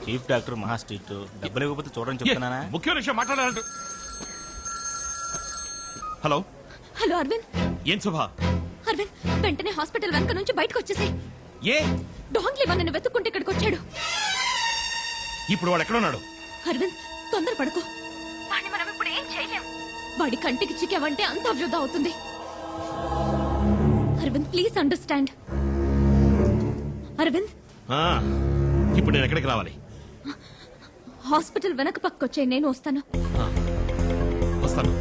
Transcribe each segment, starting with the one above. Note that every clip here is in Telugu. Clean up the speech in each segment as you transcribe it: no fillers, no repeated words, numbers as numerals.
చీఫ్ డాక్టర్ మహా స్ట్రీట్ డబ్బులు ఇవ్వకపోతే చూడని చెప్తున్నానా? ముఖ్య విషయం మాట్లాడాలంట. Hello hello Arvind. ఏం శుభ? అరవింద్ వెంటనే హాస్పిటల్ వెనక నుంచి బయటకు వచ్చేసాయి. ఏ డాంగ్లీ నన్ను వెతుక్కుంటే ఇక్కడికి వచ్చాడు. ఇప్పుడు వాడు ఎక్కడున్నాడు? అరవింద్ తొందర పడుకో. వాడిని మనం ఇప్పుడు ఏం చేయలేం. వాడి కంటికి చిక్కావంటే అంత వృధా అవుతుంది. Arvind please understand. అరవింద్ ఇప్పుడు నేను ఎక్కడికి రావాలి? హాస్పిటల్ వెనక పక్కొచ్చాయి, నేను వస్తాను. వస్తాను.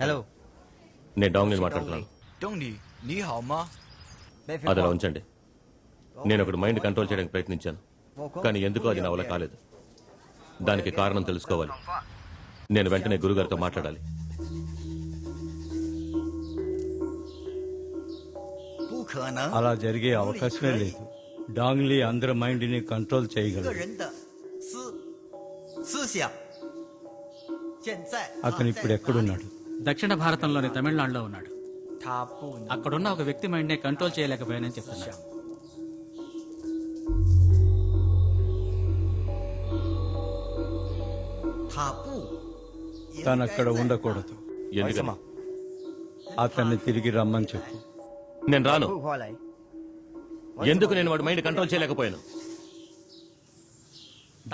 హలో, నేను డాంగ్ని మాట్లాడుతున్నాను. అది అలా ఉంచండి. నేను ఒకటి మైండ్ కంట్రోల్ చేయడానికి ప్రయత్నించాను, కానీ ఎందుకో అది నా వల్ల కాలేదు. దానికి కారణం తెలుసుకోవాలి. నేను వెంటనే గురుగారితో మాట్లాడాలి. అలా జరిగే అవకాశమే లేదు. డాంగ్లీ అందరి మైండ్ ని కంట్రోల్ చేయగలడు. అతను ఇప్పుడు ఎక్కడున్నాడు? దక్షిణ భారతంలోని తమిళనాడులో ఉన్నాడు. అక్కడున్న ఒక వ్యక్తి మైండ్ నే కంట్రోల్ చేయలేకపోయానని చెప్తున్నాడు. తను అక్కడ ఉండకూడదు. ఎందుకమ్మా? అతన్ని తిరిగి రమ్మని చెప్పు. నేను రాను. ఎందుకు నేను వాడి మైండ్ కంట్రోల్ చేయలేకపోయాను?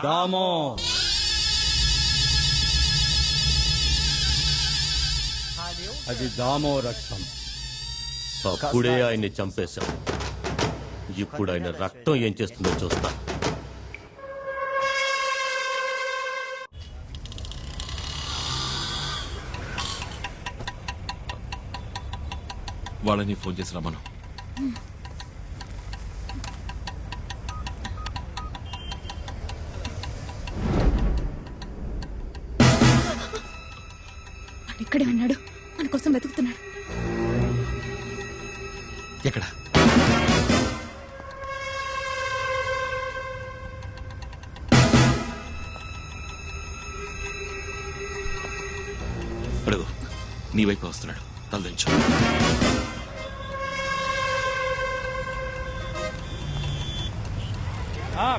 దామో, అది దామో రక్తం. అప్పుడే ఆయన్ని చంపేశాం. ఇప్పుడు ఆయన రక్తం ఏం చేస్తుందో చూస్తా. వాళ్ళని ఫోన్ చేసి రమ్మను. ఇక్కడే ఉన్నాడు, మన కోసం వెతుకుతున్నాడు. ఎక్కడ? అడుగు. నీ వైపు వస్తున్నాడు. తలదించు.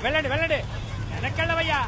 వెళ్ళండి వెళ్ళండి, వెనక్కెళ్ళవయ్యా.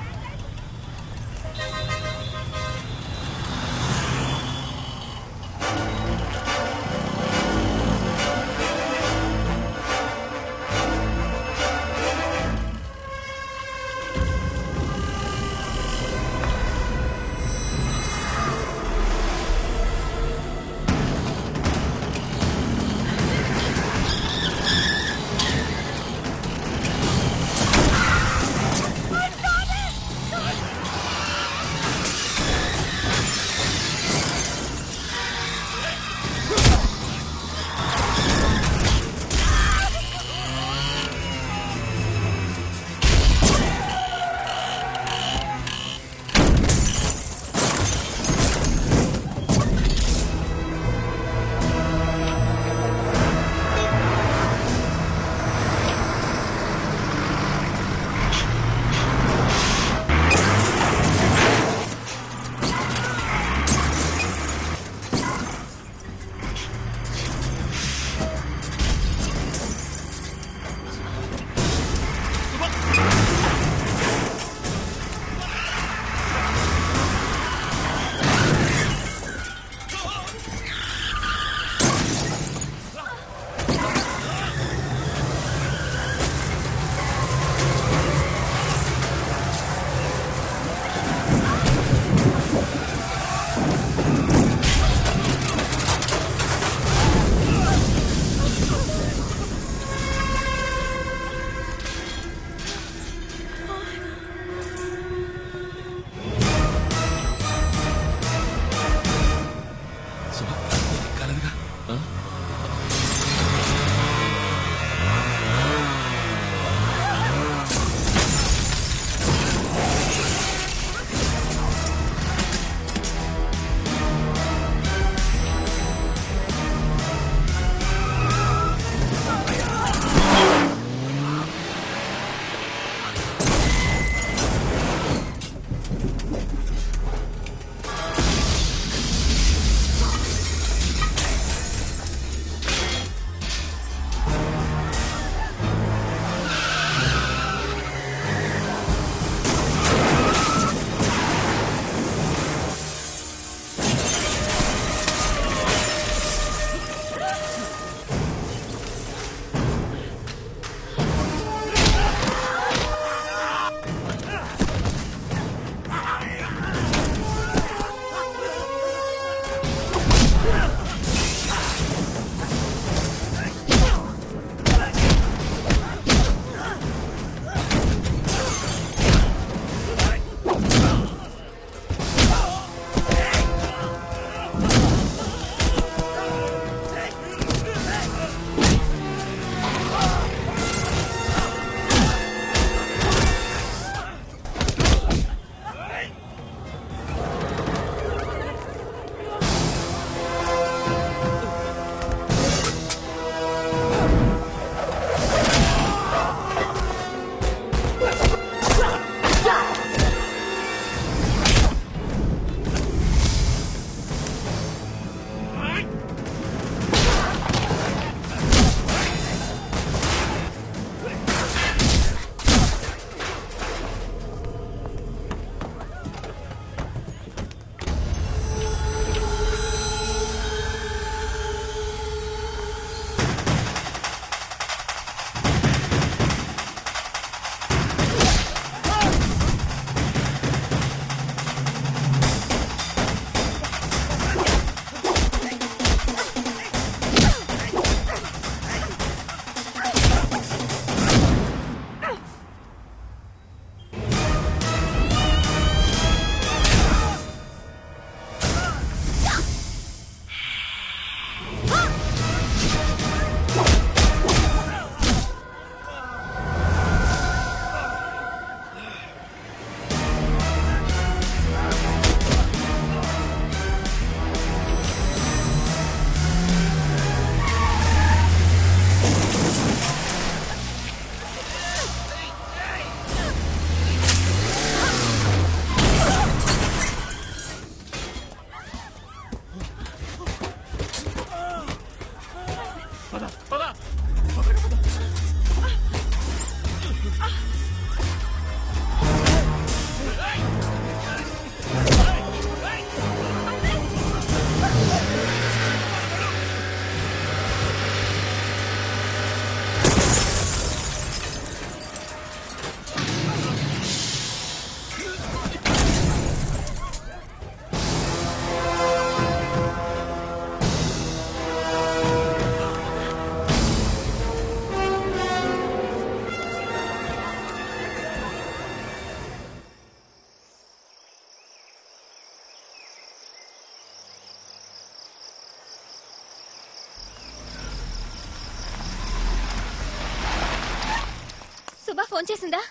ఫోన్ చేసిందా?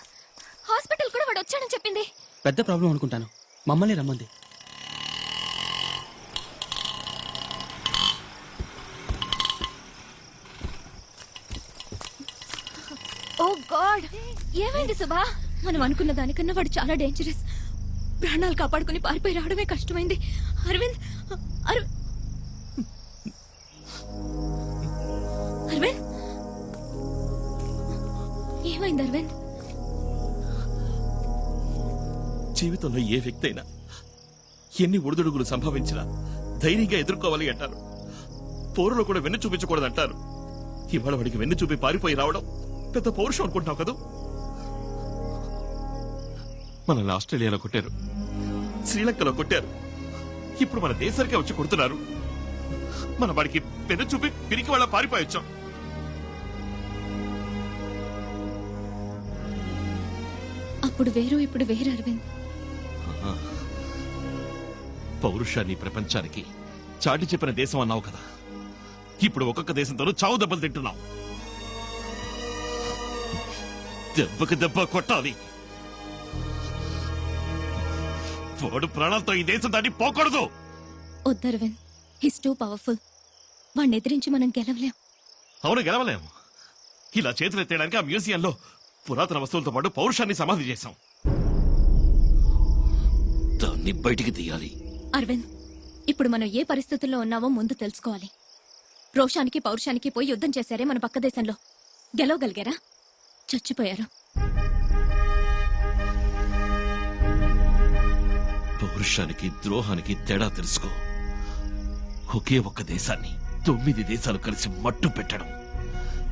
హాస్పిటల్ కూడా వాడు వచ్చాడని చెప్పింది. పెద్ద ప్రాబ్లం అనుకుంటాను. మమ్మల్ని రమ్మంది. ఓ గాడ్, ఏమైంది సుభా? మనం అనుకున్న దానికన్నా వాడు చాలా డేంజరస్. ప్రాణాలు కాపాడుకుని పారిపోయి రావడమే కష్టమైంది. అరవింద్, అరవింద్, ఏమైంది అరవింద్? జీవితంలో ఏ వ్యక్తి అయినా ఎన్ని ఒడిదుడుగులు సంభవించినా ధైర్యంగా ఎదుర్కోవాలి అంటారు. పోరులో కూడా వెన్ను చూపించకూడదంటారు. ఇవాళ వాడికి వెన్ను చూపి పారిపోయి రావడం పెద్ద పౌరుషం అనుకుంటున్నావు కదా. మనల్ని ఆస్ట్రేలియాలో కొట్టారు, శ్రీలంకలో కొట్టారు, ఇప్పుడు మన దేశానికే వచ్చి కొడుతున్నారు. మన వాడికి వెన్ను చూపి పిరికి వాళ్ళ పారిపోయొచ్చాం. అప్పుడు వేరు, ఇప్పుడు వేరు అరవింద్. పౌరుషాన్ని ప్రపంచానికి చాటి చెప్పిన దేశం అన్నావు కదా. ఇప్పుడు ఒక్కొక్క దేశంతోనూ చావు దెబ్బలు తింటున్నావు. దెబ్బకి దెబ్బ కొట్టాలి. వాడు ప్రాణాలతో ఈ దేశం దాన్ని పోకూడదు. వద్దు అరవింద్, హిస్ టూ పవర్ఫుల్. వాడిని ఎదిరించి మనం గెలవలేం. అవును, గెలవలేము. ఇలా చేతులెత్తేయడానికి ఆ మ్యూజియంలో పురాతన వస్తువులతో పాటు పౌరుషాన్ని సమాధి చేశాం. దాన్ని బయటికి తీయాలి. అరవింద్, ఇప్పుడు మనం ఏ పరిస్థితుల్లో ఉన్నామో ముందు తెలుసుకోవాలి. రోషానికి పౌరుషానికి పోయి యుద్ధం చేశారే మన పక్క దేశంలో. గెలవగలిగారా? చచ్చిపోయారు. పౌరుషానికి ద్రోహానికి తేడా తెలుసుకో. ఒకే ఒక్క దేశాన్ని 9 దేశాలు కలిసి మట్టు పెట్టడం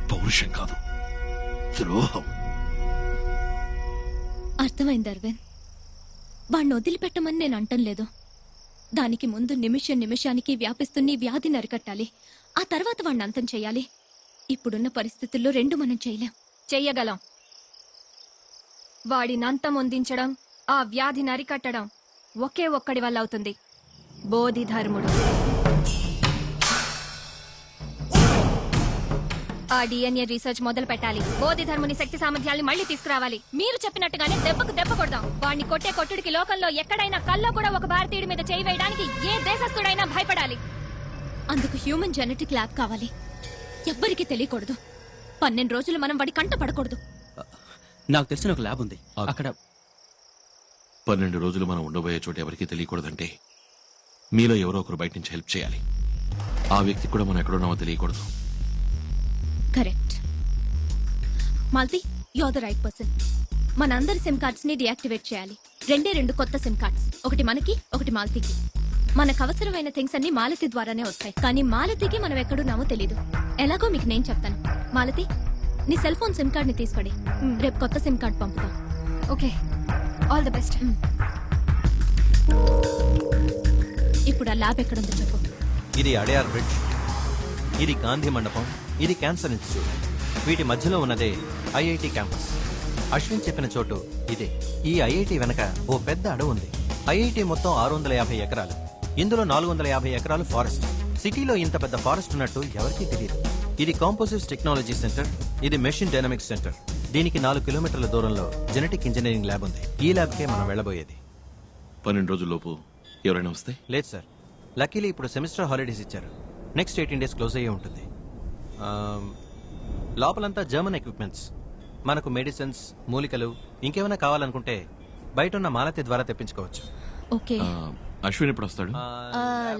పౌరుషం కాదు, ద్రోహం. అర్థమైంది అరవింద్. వాణ్ణి వదిలిపెట్టమని నేను అంటం లేదు. దానికి ముందు నిమిషానికి వ్యాపిస్తున్న వ్యాధిని అరికట్టాలి. ఆ తర్వాత వాణ్ణి అంతం చేయాలి. ఇప్పుడున్న పరిస్థితుల్లో రెండు మనం చేయలేం. చెయ్యగలం. వాడిని అంతం అందించడం, ఆ వ్యాధిని అరికట్టడం ఒకే ఒక్కడి వల్ల అవుతుంది. బోధిధర్ముడు. ఆ DNA రీసెర్చ్ మొదలు పెట్టాలి. బోధిధర్ముని శక్తి సామర్థ్యాన్ని మళ్ళీ తీసుకురావాలి. మీరు చెప్పినట్టుగానే దెబ్బకు దెబ్బ కొడదాం. వాడిని కొట్టే కొట్టుడికి లోకంలో ఎక్కడైనా కల్లో కూడా ఒక భారతీయుడి మీద చేయి వేయడానికి ఏ దేశస్థుడైనా భయపడాలి. అందుకు హ్యూమన్ జెనెటిక్ ల్యాబ్ కావాలి. ఎవ్వరికీ తెలియకూడదు. 12 రోజులు మనం వాడి కంట పడకూడదు. నాకు తెలిసిన ఒక ల్యాబ్ ఉంది. అక్కడ 12 రోజులు మనం ఉండబోయే చోటు ఎవరికీ తెలియకూడదంటే మీలో ఎవరో ఒకరు బయట నుంచి హెల్ప్ చేయాలి. ఆ వ్యక్తి కూడా మనం ఎక్కడున్నామో తెలియకూడదు. Correct. Malti, you are the right person. మన అందరి సిమ్ కార్డ్స్ ని డియాక్టివేట్ చేయాలి. 2 కొత్త సిమ్ కార్డ్స్, ఒకటి మనకి, ఒకటి మాలతికి. మనకు అవసరమైన థింగ్స్ అన్ని మాలతి ద్వారానే వస్తాయి. కానీ మాలతికి మనం ఎక్కడున్నామో తెలీదు. ఎలాగో మీకు నేను చెప్తాను. మాలతి, నీ సెల్ ఫోన్ సిమ్ కార్డ్ ని తీసుకోండి. రేపు కొత్త సిమ్ కార్డ్ పంపుతాం. Okay, all the best. ఇప్పుడు ఆ ల్యాబ్ ఎక్కడుందో చెప్పు. ఇది అడయార్ బ్రిడ్జ్, ఇది గాంధీ మండపం, ఇది క్యాన్సర్ ఇన్స్టిట్యూట్. వీటి మధ్యలో ఉన్నదే ఐఐటి క్యాంపస్. అశ్విన్ చెప్పిన చోటు ఇదే. ఈ ఐఐటి వెనక ఓ పెద్ద అడవి ఉంది. ఐఐటి మొత్తం 650 ఎకరాలు. ఇందులో 450 ఎకరాలు ఫారెస్ట్. సిటీలో ఇంత పెద్ద ఫారెస్ట్ ఉన్నట్టు ఎవరికీ తెలియదు. ఇది కాంపోజిట్స్ టెక్నాలజీ సెంటర్, ఇది మెషిన్ డైనమిక్స్ సెంటర్. దీనికి 4 కిలోమీటర్ల దూరంలో జెనెటిక్ ఇంజనీరింగ్ ల్యాబ్ ఉంది. ఈ ల్యాబ్కే మనం వెళ్ళబోయేది. 12 రోజుల్లోపు ఎవరైనా వస్తే? లేదు సార్, లక్కీలీ ఇప్పుడు సెమిస్టర్ హాలిడేస్ ఇచ్చారు. నెక్స్ట్ 18 డేస్ క్లోజ్ అయ్యే ఉంటుంది. లోపలంతా జర్మన్ ఎక్విప్మెంట్స్. మనకు మెడిసిన్స్, మూలికలు ఇంకేమైనా కావాలనుకుంటే బయట ఉన్న మాలతి ద్వారా తెప్పించుకోవచ్చు. ఓకే. అశ్విన్ ఎప్పుడు వస్తాడు?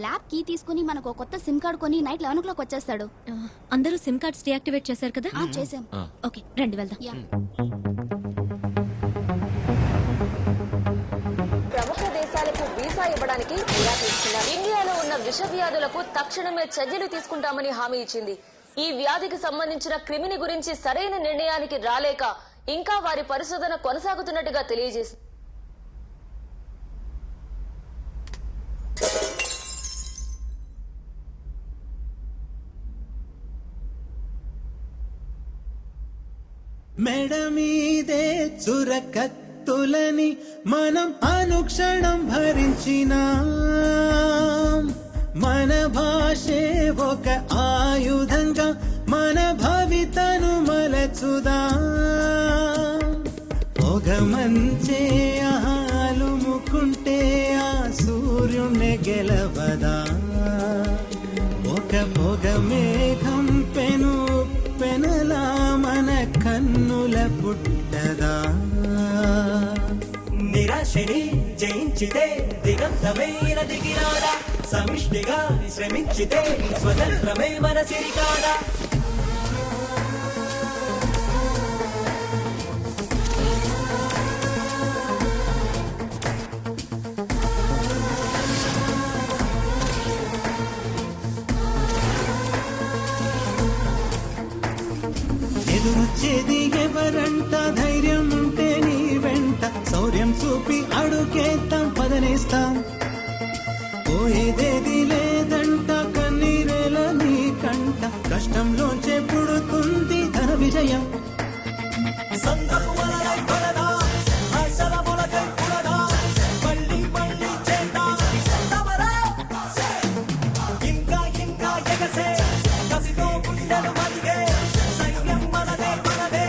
ల్యాబ్ కీ తీసుకుని మనకు కొత్త సిమ్ కార్డ్ కొని నైట్ 11 o'clock వచ్చేస్తాడు. అందరూ సిమ్ కార్డ్స్ డియాక్టివేట్ చేశారు కదా? చేసాం. ఓకే, రండి వెళ్దాం. ప్రముఖ దేశాలకు వీసా ఇవ్వడానికి నిరాకరిస్తున్నారు. ఇండియాలో ఉన్న విషవ్యాధులకు తక్షణమే చర్యలు తీసుకుంటామని హామీ ఇచ్చింది. ఈ వ్యాధికి సంబంధించిన క్రిమిని గురించి సరైన నిర్ణయానికి రాలేక ఇంకా వారి పరిశోధన కొనసాగుతున్నట్టుగా తెలియజేసింది. మెడ మీదే చురకత్తులని మనం అనుక్షణం భరించిన మన భాషే ఒక ఆయుధంగా మన భవితను మలచుదా. పొగమంచే ఆలుముకుంటే ఆ సూర్యుణ్ణి గెలవదా ఒక పొగ మేఘం పెను పెనలా మన కన్నుల పుట్టదా నిరాశని జయించితే దిగంతమైన దిగిరాడా సమిష్టిగా శ్రమించితే స్వతంత్రమే మన సిరికాడా ఎదురొచ్చేది ఎవరంట ధైర్యం ఉంటే నీ వెంట శౌర్యం చూపి అడుగేద్దాం పదనేస్తాం పోయేదేది లేదంట కన్నీరేల నీ కంట కష్టంలోంచే పుడుతుంది ధన విజయం ఇంకా ఇంకా ఎగసే కసితో గుండెలు మలిగే సైన్యం మనదే మనదే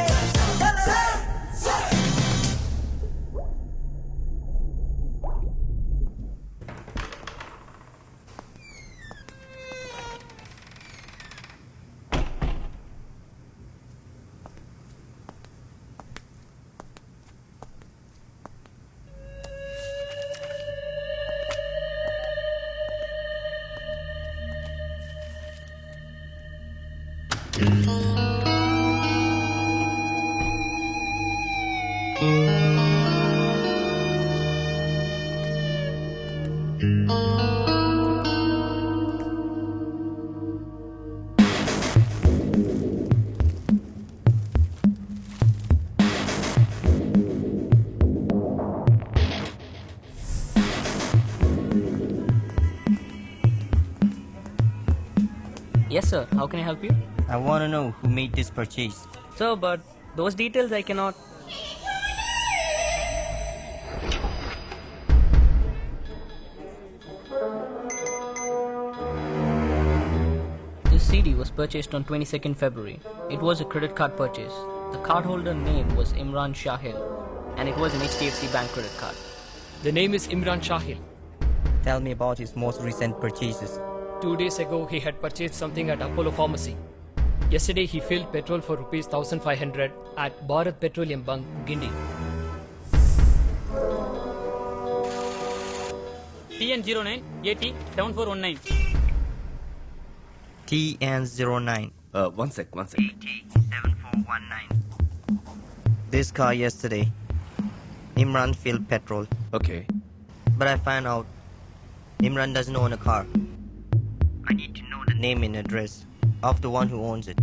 Yes, sir. How can I help you? I want to know who made this purchase. Sir, but those details I cannot. This CD was purchased on 22nd February. It was a credit card purchase. The cardholder name was Imran Shahil, and it was an HDFC Bank credit card. The name is Imran Shahil. Tell me about his most recent purchases. 2 days ago, he had purchased something at Apollo Pharmacy. Yesterday, he filled petrol for rupees 1,500 at Bharat Petroleum Bunk, Gindi. TN09 AT 7419. TN09. One sec. AT7419. This car yesterday. Imran filled petrol. Okay. But I found out Imran doesn't own a car. I need to know the name and address of the one who owns it.